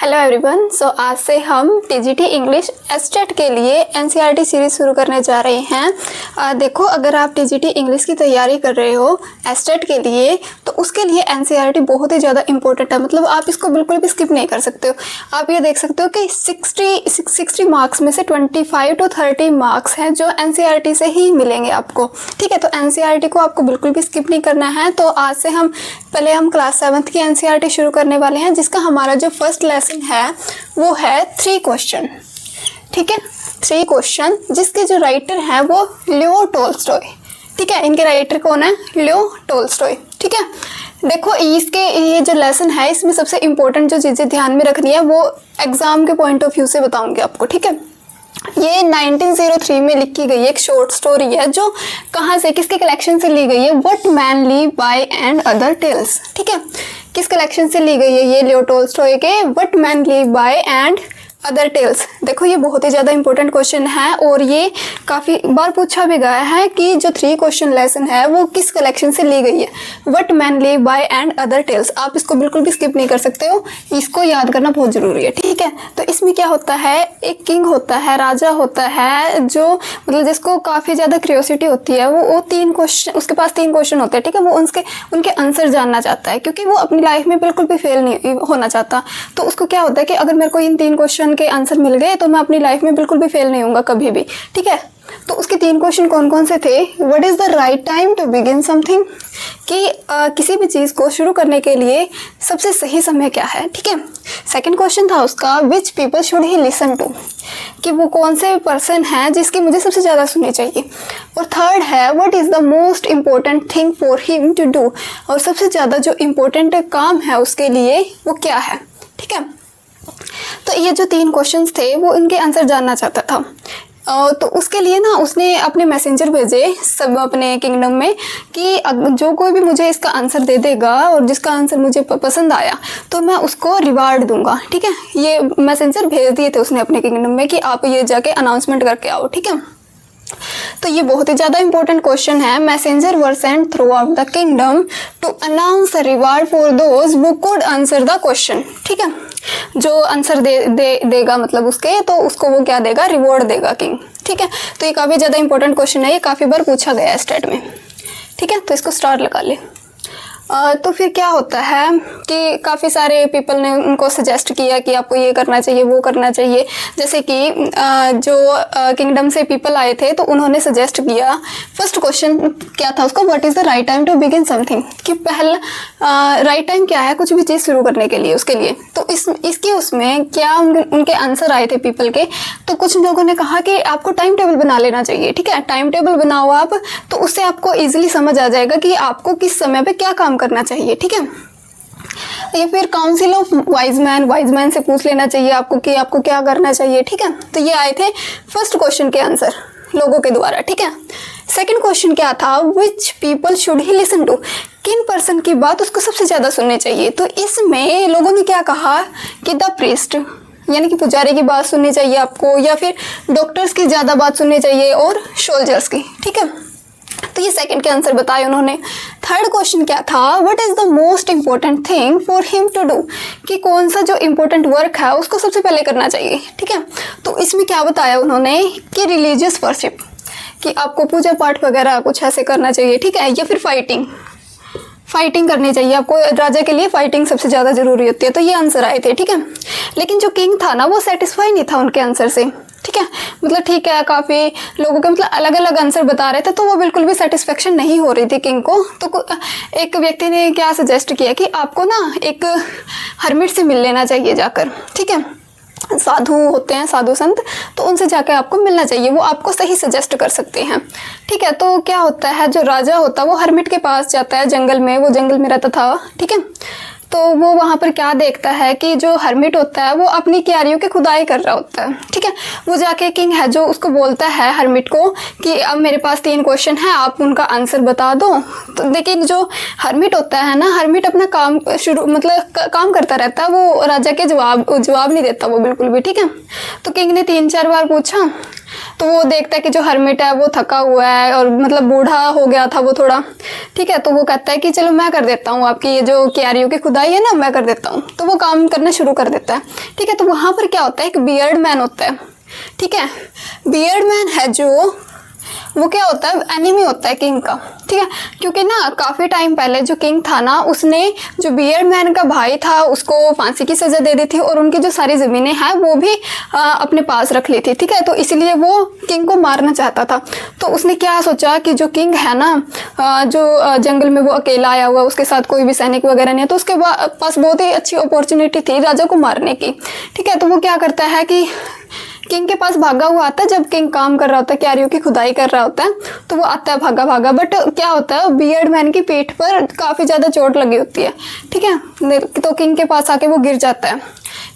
Hello everyone. सो आज से हम टीजीटी इंग्लिश एस्टेट के लिए एनसीईआरटी सीरीज़ शुरू करने जा रहे हैं। देखो, अगर आप टीजीटी इंग्लिश की तैयारी कर रहे हो एस्टेट के लिए तो उसके लिए एनसीईआरटी बहुत ही ज़्यादा इंपॉर्टेंट है। मतलब आप इसको बिल्कुल भी स्किप नहीं कर सकते हो। आप ये देख सकते हो कि 60 मार्क्स में से 25 to 30 मार्क्स हैं जो एनसीईआरटी से ही मिलेंगे आपको। ठीक है, तो एनसीईआरटी को आपको बिल्कुल भी स्किप नहीं करना है। तो आज से हम क्लास 7th की एनसीईआरटी शुरू करने वाले हैं, जिसका हमारा जो फर्स्ट लेसन है वो है 3 क्वेश्चन। ठीक है, 3 क्वेश्चन जिसके जो राइटर हैं वो लियो टोल्स्टॉय। ठीक है, इनके राइटर कौन है? लियो टोल्स्टॉय। ठीक है, देखो इसके ये जो लेसन है इसमें सबसे इम्पोर्टेंट जो चीज़ें ध्यान में रखनी है वो एग्जाम के पॉइंट ऑफ व्यू से बताऊंगी आपको। ठीक है, ये 1903 में लिखी गई एक शॉर्ट स्टोरी है जो कहाँ से, किसके कलेक्शन से ली गई है? What man live by and other tales. ठीक है, किस कलेक्शन से ली गई है? ये लियो टोल्स्टॉय के what man live by and other tales. देखो ये बहुत ही ज़्यादा इंपॉर्टेंट क्वेश्चन है और ये काफ़ी बार पूछा भी गया है कि जो 3 क्वेश्चन लेसन है वो किस कलेक्शन से ली गई है? What man live by and other tales. आप इसको बिल्कुल भी स्किप नहीं कर सकते हो, इसको याद करना बहुत ज़रूरी है। ठीक है, तो इसमें क्या होता है, एक किंग होता है, राजा होता है, जो मतलब जिसको काफ़ी ज़्यादा क्यूरियोसिटी होती है। वो 3 क्वेश्चन, उसके पास 3 क्वेश्चन होते हैं। ठीक है, वो उनके आंसर जानना चाहता है क्योंकि वो अपनी लाइफ में बिल्कुल भी फेल नहीं होना चाहता। तो उसको क्या होता है कि अगर मेरे को इन 3 क्वेश्चन के आंसर मिल गए तो मैं अपनी लाइफ में बिल्कुल भी फेल नहीं होऊंगा कभी भी। ठीक है, तो उसके 3 क्वेश्चन कौन कौन से थे? What is the right time to begin something, कि किसी भी चीज़ को शुरू करने के लिए सबसे सही समय क्या है। ठीक है, सेकंड क्वेश्चन था उसका which people should he listen to, कि वो कौन से पर्सन हैं जिसकी मुझे सबसे ज़्यादा सुननी चाहिए। और थर्ड है what is the most important thing for him to do, और सबसे ज़्यादा जो इम्पोर्टेंट काम है उसके लिए वो क्या है। ठीक है, तो ये जो 3 क्वेश्चंस थे वो इनके आंसर जानना चाहता था। तो उसके लिए ना उसने अपने मैसेंजर भेजे सब अपने किंगडम में कि जो कोई भी मुझे इसका आंसर दे देगा और जिसका आंसर मुझे पसंद आया तो मैं उसको रिवार्ड दूंगा। ठीक है, ये मैसेंजर भेज दिए थे उसने अपने किंगडम में कि आप ये जाके अनाउंसमेंट करके आओ। ठीक है, तो ये बहुत ही ज़्यादा इंपॉर्टेंट क्वेश्चन है। Messenger were sent throughout the kingdom to announce a reward for those who could answer the question. ठीक है, जो आंसर देगा मतलब उसके, तो उसको वो क्या देगा? रिवॉर्ड देगा किंग। ठीक है, तो ये काफ़ी ज़्यादा इंपॉर्टेंट क्वेश्चन है, ये काफ़ी बार पूछा गया है स्टेट में। ठीक है, तो इसको स्टार लगा ले। तो फिर क्या होता है कि काफ़ी सारे पीपल ने उनको सजेस्ट किया कि आपको ये करना चाहिए, वो करना चाहिए। जैसे कि जो किंगडम से पीपल आए थे तो उन्होंने सजेस्ट किया, फर्स्ट क्वेश्चन क्या था उसका, what is the right time to begin something, कि पहला राइट टाइम क्या है कुछ भी चीज़ शुरू करने के लिए उसके लिए। तो इसके उसमें क्या उनके आंसर आए थे पीपल के। तो कुछ लोगों ने कहा कि आपको टाइम टेबल बना लेना चाहिए। ठीक है, टाइम टेबल बनाओ आप, तो उससे आपको ईजिली समझ आ जाएगा कि आपको किस समय पर क्या काम करना चाहिए। ठीक है, या फिर काउंसिल ऑफ वाइज मैन से पूछ लेना चाहिए आपको कि आपको क्या करना चाहिए। ठीक है, तो ये आए थे फर्स्ट क्वेश्चन के आंसर लोगों के द्वारा। ठीक है, सेकंड क्वेश्चन क्या था, which people should he listen to, किन पर्सन की बात उसको सबसे ज़्यादा सुननी चाहिए। तो इसमें लोगों ने क्या कहा कि द प्रीस्ट, यानी कि पुजारी की बात सुननी चाहिए आपको, या फिर डॉक्टर्स की ज़्यादा बात सुननी चाहिए, और सोल्जर्स की। ठीक है, तो ये सेकंड के आंसर बताए उन्होंने। थर्ड क्वेश्चन क्या था, what is the most important thing for him to do, कि कौन सा जो इम्पोर्टेंट वर्क है उसको सबसे पहले करना चाहिए। ठीक है, तो इसमें क्या बताया उन्होंने कि रिलीजियस वर्शिप, कि आपको पूजा पाठ वगैरह कुछ ऐसे करना चाहिए। ठीक है, या फिर फाइटिंग करनी चाहिए आपको, राजा के लिए फाइटिंग सबसे ज़्यादा ज़रूरी होती है। तो ये आंसर आए थे। ठीक है, लेकिन जो किंग था ना वो सेटिस्फाई नहीं था उनके आंसर से। ठीक है, मतलब ठीक है, काफ़ी लोगों के मतलब अलग अलग आंसर बता रहे थे तो वो बिल्कुल भी सेटिस्फेक्शन नहीं हो रही थी किंग को। तो एक व्यक्ति ने क्या सजेस्ट किया कि आपको ना एक हर्मिट से मिल लेना चाहिए जाकर। ठीक है, साधु होते हैं, साधु संत, तो उनसे जाकर आपको मिलना चाहिए, वो आपको सही सजेस्ट कर सकते हैं। ठीक है, तो क्या होता है, जो राजा होता है वो हर्मिट के पास जाता है जंगल में, वो जंगल में रहता था। ठीक है, तो वो वहाँ पर क्या देखता है कि जो हर्मिट होता है वो अपनी क्यारियों की खुदाई कर रहा होता है। ठीक है, वो जाके किंग है जो उसको बोलता है हर्मिट को कि अब मेरे पास 3 क्वेश्चन है, आप उनका आंसर बता दो। तो लेकिन जो हर्मिट होता है ना, हर्मिट अपना काम काम करता रहता है, वो राजा के जवाब नहीं देता वो बिल्कुल भी। ठीक है, तो किंग ने 3-4 बार पूछा तो वो देखता है कि जो हर्मिट है वो थका हुआ है और मतलब बूढ़ा हो गया था वो थोड़ा, ठीक है। तो वो कहता है कि चलो मैं कर देता हूँ, आपकी ये जो क्यारियों की खुदाई है ना मैं कर देता हूँ। तो वो काम करना शुरू कर देता है, ठीक है। तो वहाँ पर क्या होता है, एक बियर्ड मैन होता है, ठीक है। बियर्ड मैन है जो, वो क्या होता है, एनिमी होता है किंग का, ठीक है। क्योंकि ना काफ़ी टाइम पहले जो किंग था ना, उसने जो बियर्ड मैन का भाई था उसको फांसी की सज़ा दे दी थी और उनकी जो सारी ज़मीनें हैं वो भी अपने पास रख ली थी, ठीक है। तो इसलिए वो किंग को मारना चाहता था। तो उसने क्या सोचा कि जो किंग है ना, जो जंगल में वो अकेला आया हुआ, उसके साथ कोई भी सैनिक वगैरह नहीं है, तो उसके पास बहुत ही अच्छी अपॉर्चुनिटी थी राजा को मारने की, ठीक है। तो वो क्या करता है कि किंग के पास भागा हुआ आता है, जब किंग काम कर रहा होता है, क्यारियों की खुदाई कर रहा होता है, तो वो आता है भागा भागा। बट क्या होता है, बियर्ड मैन की पीठ पर काफ़ी ज़्यादा चोट लगी होती है, ठीक है। तो किंग के पास आके वो गिर जाता है।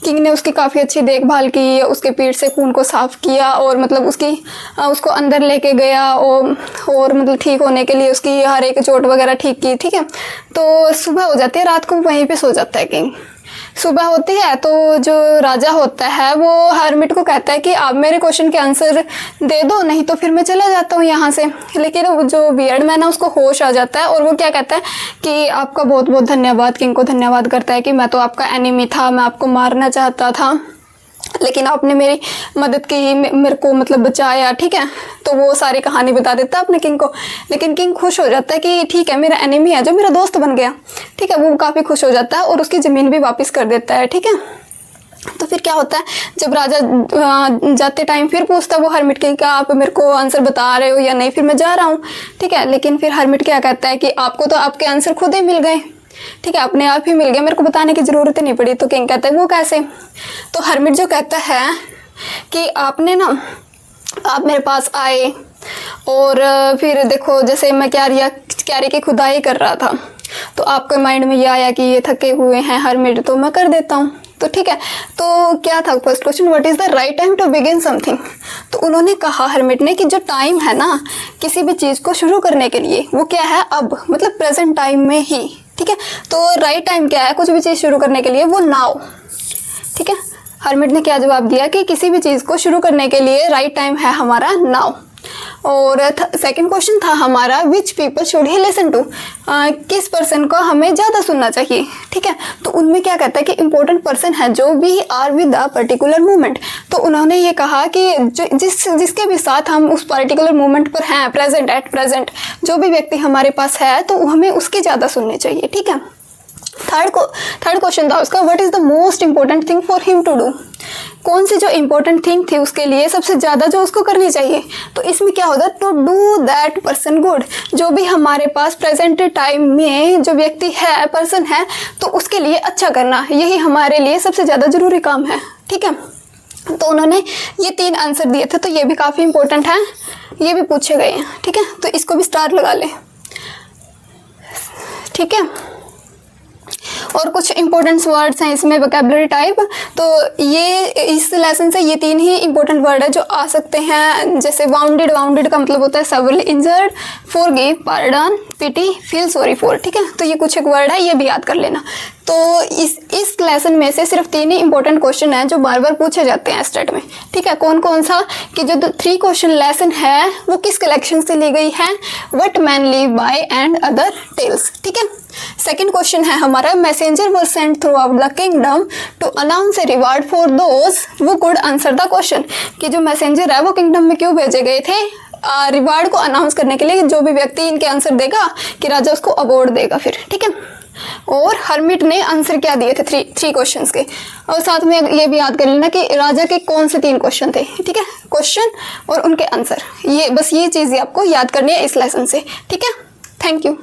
किंग ने उसकी काफ़ी अच्छी देखभाल की, उसके पीठ से खून को साफ़ किया और मतलब उसको अंदर लेके गया और मतलब ठीक होने के लिए उसकी हर एक चोट वगैरह ठीक की, ठीक है। तो सुबह हो जाती है, रात को वहीं पे सो जाता है किंग। सुबह होती है तो जो राजा होता है वो हर्मिट को कहता है कि आप मेरे क्वेश्चन के आंसर दे दो, नहीं तो फिर मैं चला जाता हूँ यहाँ से। लेकिन जो बियर्ड मैन है उसको होश आ जाता है और वो क्या कहता है कि आपका बहुत बहुत धन्यवाद, किंग को धन्यवाद करता है कि मैं तो आपका एनिमी था, मैं आपको मारना चाहता था, लेकिन आपने मेरी मदद की, मेरे को मतलब बचाया, ठीक है। तो वो सारी कहानी बता देता है अपने किंग को। लेकिन किंग खुश हो जाता है कि ठीक है, मेरा एनिमी है जो मेरा दोस्त बन गया, ठीक है। वो काफ़ी खुश हो जाता है और उसकी ज़मीन भी वापस कर देता है, ठीक है। तो फिर क्या होता है, जब राजा जाते टाइम फिर पूछता है वो हर्मिट के कि आप मेरे को आंसर बता रहे हो या नहीं, फिर मैं जा रहा हूँ, ठीक है। लेकिन फिर हर्मिट क्या कहता है कि आपको तो आपके आंसर खुद ही मिल गए, ठीक है, अपने आप ही मिल गया, मेरे को बताने की ज़रूरत ही नहीं पड़ी। तो किंग कहता है वो कैसे? तो हर्मिट जो कहता है कि आप मेरे पास आए और फिर देखो जैसे मैं क्यारी की खुदाई कर रहा था, तो आपके माइंड में ये आया कि ये थके हुए हैं हर्मिट, तो मैं कर देता हूँ, तो ठीक है। तो क्या था first question, what is the right time to begin something. तो उन्होंने कहा हर्मिट ने कि जो टाइम है ना किसी भी चीज़ को शुरू करने के लिए वो क्या है, अब, मतलब प्रेजेंट टाइम में ही, ठीक है। तो राइट टाइम क्या है कुछ भी चीज़ शुरू करने के लिए, वो नाउ, ठीक है। हर्मिट ने क्या जवाब दिया कि किसी भी चीज़ को शुरू करने के लिए राइट टाइम है हमारा नाउ। और सेकंड क्वेश्चन था हमारा, which people should he listen to, किस पर्सन को हमें ज़्यादा सुनना चाहिए, ठीक है। तो उनमें क्या कहता है कि इंपॉर्टेंट पर्सन है जो भी are with a particular movement. तो उन्होंने ये कहा कि जिसके भी साथ हम उस पर्टिकुलर मूवमेंट पर हैं, एट प्रेजेंट जो भी व्यक्ति हमारे पास है, तो हमें उसके ज़्यादा सुनने चाहिए, ठीक है। थर्ड क्वेश्चन था उसका, what is the most important thing for him to do, कौन सी जो इंपॉर्टेंट थिंग थी उसके लिए सबसे ज़्यादा जो उसको करनी चाहिए। तो इसमें क्या होता है, to do that person good, जो भी हमारे पास प्रेजेंट टाइम में जो व्यक्ति है, पर्सन है, तो उसके लिए अच्छा करना, यही हमारे लिए सबसे ज़्यादा ज़रूरी काम है, ठीक है। तो उन्होंने ये 3 आंसर दिए थे, तो ये भी काफ़ी इंपॉर्टेंट है, ये भी पूछे गए हैं, ठीक है। तो इसको भी स्टार लगा लें, ठीक है। और कुछ इंपॉर्टेंट वर्ड्स हैं इसमें वोकैबुलरी टाइप, तो ये इस लेसन से ये 3 ही इंपॉर्टेंट वर्ड है जो आ सकते हैं। जैसे वाउंडेड का मतलब होता है severely injured, forgive, pardon, pity, feel sorry for, ठीक है। तो ये कुछ एक वर्ड है, ये भी याद कर लेना। तो इस लेसन में से सिर्फ 3 ही इंपॉर्टेंट क्वेश्चन हैं जो बार बार पूछे जाते हैं स्टेट में, ठीक है। कौन कौन सा, कि जो 3 क्वेश्चन लेसन है वो किस कलेक्शन से ली गई है, what man live by and other tales, ठीक है। सेकेंड क्वेश्चन है हमारा, messenger were sent throughout the kingdom to announce a reward for those who could answer the question, कि जो मैसेंजर है वो किंगडम में क्यों भेजे गए थे, रिवार्ड को अनाउंस करने के लिए, जो भी व्यक्ति इनके आंसर देगा कि राजा उसको अवार्ड देगा फिर, ठीक है। और हर्मिट ने आंसर क्या दिए थे 3 क्वेश्चंस के, और साथ में ये भी याद कर लेना कि राजा के कौन से 3 क्वेश्चन थे, ठीक है, क्वेश्चन और उनके आंसर, ये बस ये चीज़ आपको याद करनी है इस लेसन से, ठीक है। Thank you.